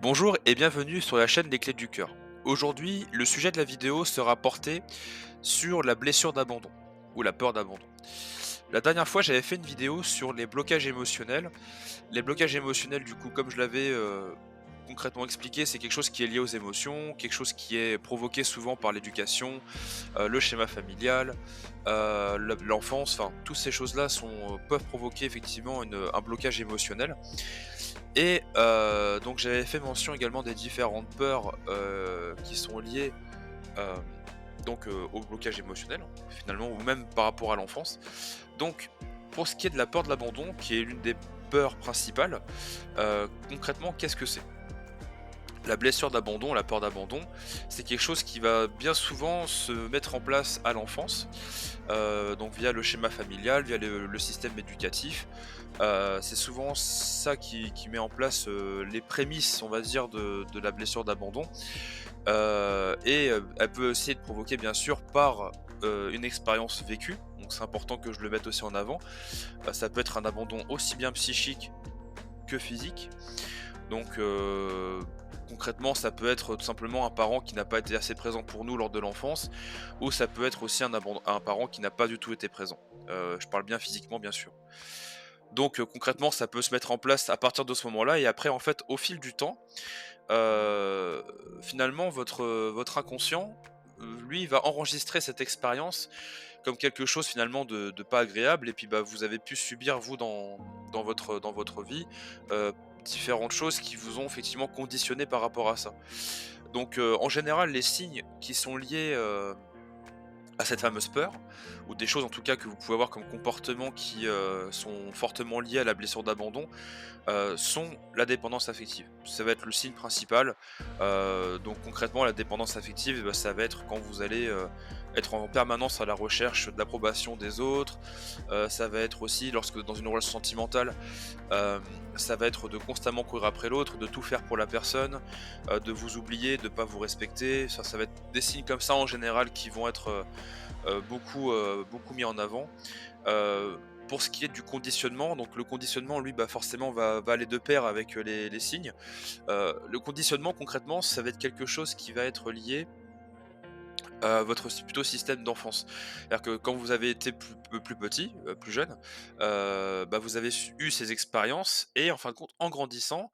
Bonjour et bienvenue sur la chaîne des Clés du Cœur. Aujourd'hui, le sujet de la vidéo sera porté sur la blessure d'abandon ou la peur d'abandon. La dernière fois, j'avais fait une vidéo sur les blocages émotionnels. Les blocages émotionnels, du coup, comme je l'avais concrètement expliqué, c'est quelque chose qui est lié aux émotions, quelque chose qui est provoqué souvent par l'éducation, le schéma familial, l'enfance, enfin, toutes ces choses-là peuvent provoquer effectivement un blocage émotionnel. Et donc j'avais fait mention également des différentes peurs, qui sont liées, hem, au blocage émotionnel, finalement, ou même par rapport à l'enfance. Donc pour ce qui est de la peur de l'abandon, qui est l'une des peurs principales, concrètement, qu'est-ce que c'est? La blessure d'abandon, la peur d'abandon, c'est quelque chose qui va bien souvent se mettre en place à l'enfance, donc via le schéma familial, via le système éducatif. C'est souvent ça qui met en place, les prémices, on va dire, de la blessure d'abandon, elle peut aussi être provoquée bien sûr par, une expérience vécue, donc c'est important que je le mette aussi en avant. Ça peut être un abandon aussi bien psychique que physique. Donc concrètement, ça peut être tout simplement un parent qui n'a pas été assez présent pour nous lors de l'enfance, ou ça peut être aussi un parent qui n'a pas du tout été présent. Je parle bien physiquement, bien sûr. Donc concrètement, ça peut se mettre en place à partir de ce moment-là et après en fait, au fil du temps, heu, finalement votre inconscient, lui, va enregistrer cette expérience comme quelque chose finalement de pas agréable et puis, bah, vous avez pu subir vous dans votre vie, heu, différentes choses qui vous ont effectivement conditionné par rapport à ça. Donc, en général, les signes qui sont liés, à cette fameuse peur, ou des choses en tout cas que vous pouvez avoir comme comportement qui, sont fortement liés à la blessure d'abandon, sont la dépendance affective. Ça va être le signe principal. Donc concrètement, la dépendance affective, bah, ça va être quand vous allez, être en permanence à la recherche de l'approbation des autres. Ça va être aussi lorsque dans une relation sentimentale, hem, ça va être de constamment courir après l'autre, de tout faire pour la personne, de vous oublier, de pas vous respecter. Ça va être des signes comme ça en général qui vont être, beaucoup mis en avant. Pour ce qui est du conditionnement, donc le conditionnement, lui, bah, forcément va aller de pair avec, les signes. Le conditionnement concrètement, ça va être quelque chose qui va être lié à votre plutôt système d'enfance. C'est-à-dire que quand vous avez été plus petit, plus jeune, bah, vous avez eu ces expériences et en fin de compte, en grandissant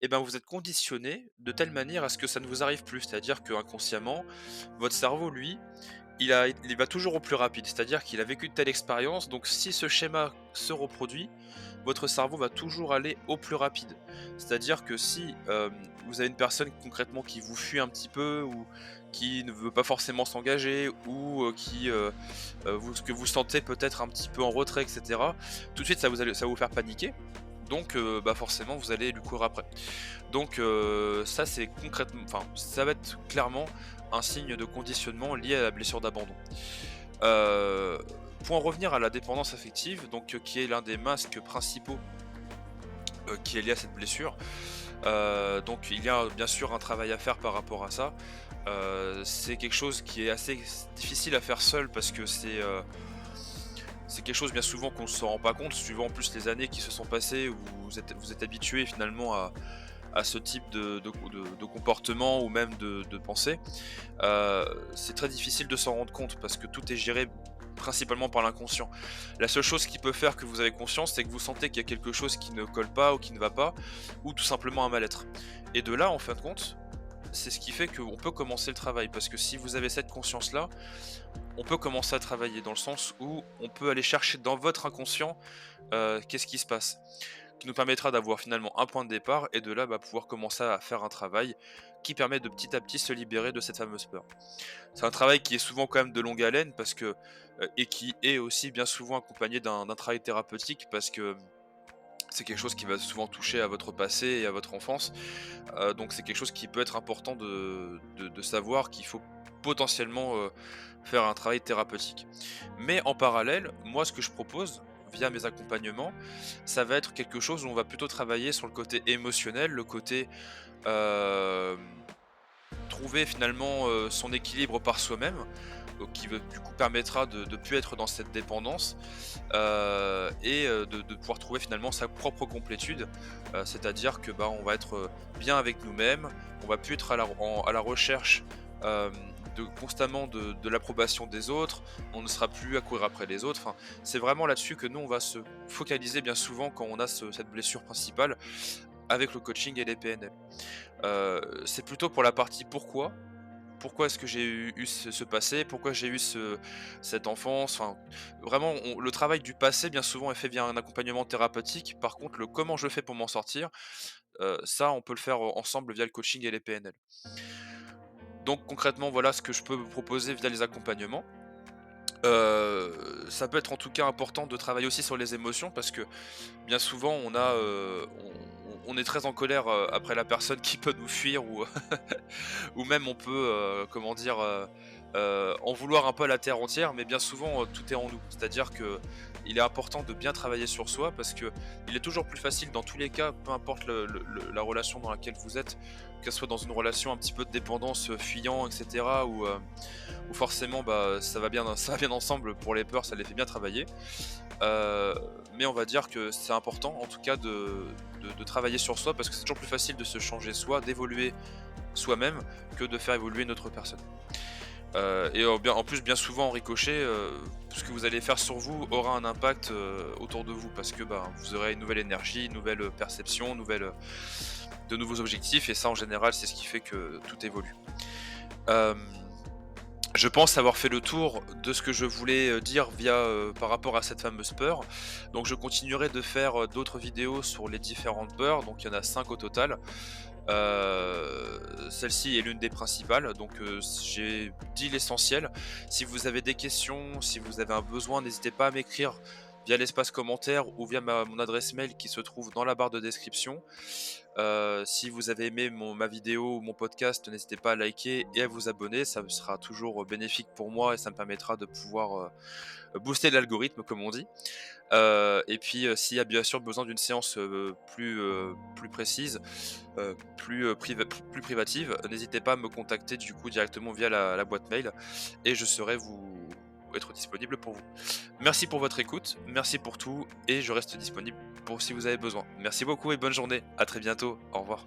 et ben, vous êtes conditionné de telle manière à ce que ça ne vous arrive plus. C'est-à-dire qu'inconsciemment, votre cerveau, lui, il va toujours au plus rapide, c'est-à-dire qu'il a vécu de telle expérience, donc si ce schéma se reproduit, votre cerveau va toujours aller au plus rapide. C'est-à-dire que si, vous avez une personne concrètement qui vous fuit un petit peu ou qui ne veut pas forcément s'engager ou, que vous sentez peut-être un petit peu en retrait et cetera, tout de suite ça va vous faire paniquer, donc bah, forcément vous allez lui courir après. Donc ça c'est concrètement enfin, ça va être clairement un signe de conditionnement lié à la blessure d'abandon. Heu, pour en revenir à la dépendance affective, donc qui est l'un des masques principaux, qui est lié à cette blessure, donc il y a bien sûr un travail à faire par rapport à ça. C'est quelque chose qui est assez difficile à faire seul parce que c'est quelque chose bien souvent qu'on ne se rend pas compte, suivant en plus les années qui se sont passées où vous êtes habitué finalement à ce type de comportement ou même de pensée. C'est très difficile de s'en rendre compte parce que tout est géré principalement par l'inconscient. La seule chose qui peut faire que vous avez conscience, c'est que vous sentez qu'il y a quelque chose qui ne colle pas ou qui ne va pas, ou tout simplement un mal-être. Et de là, en fin de compte, c'est ce qui fait qu'on peut commencer le travail. Parce que si vous avez cette conscience-là, on peut commencer à travailler dans le sens où on peut aller chercher dans votre inconscient qu'est-ce qui se passe, qui nous permettra d'avoir finalement un point de départ et de là, bah, pouvoir commencer à faire un travail qui permet de petit à petit se libérer de cette fameuse peur. C'est un travail qui est souvent quand même de longue haleine parce que, et qui est aussi bien souvent accompagné d'un travail thérapeutique parce que, c'est quelque chose qui va souvent toucher à votre passé et à votre enfance. Donc c'est quelque chose qui peut être important de savoir qu'il faut potentiellement, faire un travail thérapeutique. Mais en parallèle, moi ce que je propose, via mes accompagnements, ça va être quelque chose où on va plutôt travailler sur le côté émotionnel, le côté, hem, trouver finalement, son équilibre par soi-même. qui veut du coup permettra de plus être dans cette dépendance, de pouvoir trouver finalement sa propre complétude. C'est-à-dire que, bah, on va être, bien avec nous-mêmes, on va plus être à la recherche, de constamment de l'approbation des autres, on ne sera plus à courir après les autres. Enfin, c'est vraiment là-dessus que nous, on va se focaliser bien souvent quand on a cette blessure principale avec le coaching et les PNL. C'est plutôt pour la partie pourquoi. Pourquoi est-ce que j'ai eu ce passé? Pourquoi j'ai eu cette enfance? Enfin, vraiment, le travail du passé, bien souvent, est fait via un accompagnement thérapeutique. Par contre, le comment je fais pour m'en sortir, ça, on peut le faire ensemble via le coaching et les PNL. Donc concrètement, voilà ce que je peux vous proposer via les accompagnements. Ça peut être en tout cas important de travailler aussi sur les émotions parce que bien souvent on est très en colère, après la personne qui peut nous fuir ou ou même on peut, comment dire, en vouloir un peu à la terre entière, mais bien souvent, tout est en nous. C'est-à-dire que il est important de bien travailler sur soi parce que il est toujours plus facile dans tous les cas, peu importe la relation dans laquelle vous êtes, que ce soit dans une relation un petit peu de dépendance, fuyant et cetera où forcément, bah, ça va bien ça va bien ensemble pour les peurs, ça les fait bien travailler. Heu, mais on va dire que c'est important en tout cas de travailler sur soi parce que c'est toujours plus facile de se changer soi, d'évoluer soi-même que de faire évoluer une autre personne. En plus, bien souvent en ricochet, ce que vous allez faire sur vous aura un impact, autour de vous parce que, ben, vous aurez une nouvelle énergie, une nouvelle, perception, de nouveaux objectifs et ça en général, c'est ce qui fait que tout évolue. Hem, je pense avoir fait le tour de ce que je voulais, dire par rapport à cette fameuse peur. Donc je continuerai de faire, d'autres vidéos sur les différentes peurs, donc il y en a 5 au total. Celle-ci est l'une des principales, donc j'ai dit l'essentiel. Si vous avez des questions, si vous avez un besoin, n'hésitez pas à m'écrire via l'espace commentaire ou via mon adresse mail qui se trouve dans la barre de description. Si vous avez aimé ma vidéo ou mon podcast, n'hésitez pas à liker et à vous abonner, ça sera toujours, bénéfique pour moi et ça me permettra de pouvoir, booster l'algorithme comme on dit. Et puis, s'il y a bien sûr besoin d'une séance, plus précise, plus privative, n'hésitez pas à me contacter du coup directement via la boîte mail et je saurai vous être disponible pour vous. Merci pour votre écoute, merci pour tout et je reste disponible pour si vous avez besoin. Merci beaucoup et bonne journée. À très bientôt. Au revoir.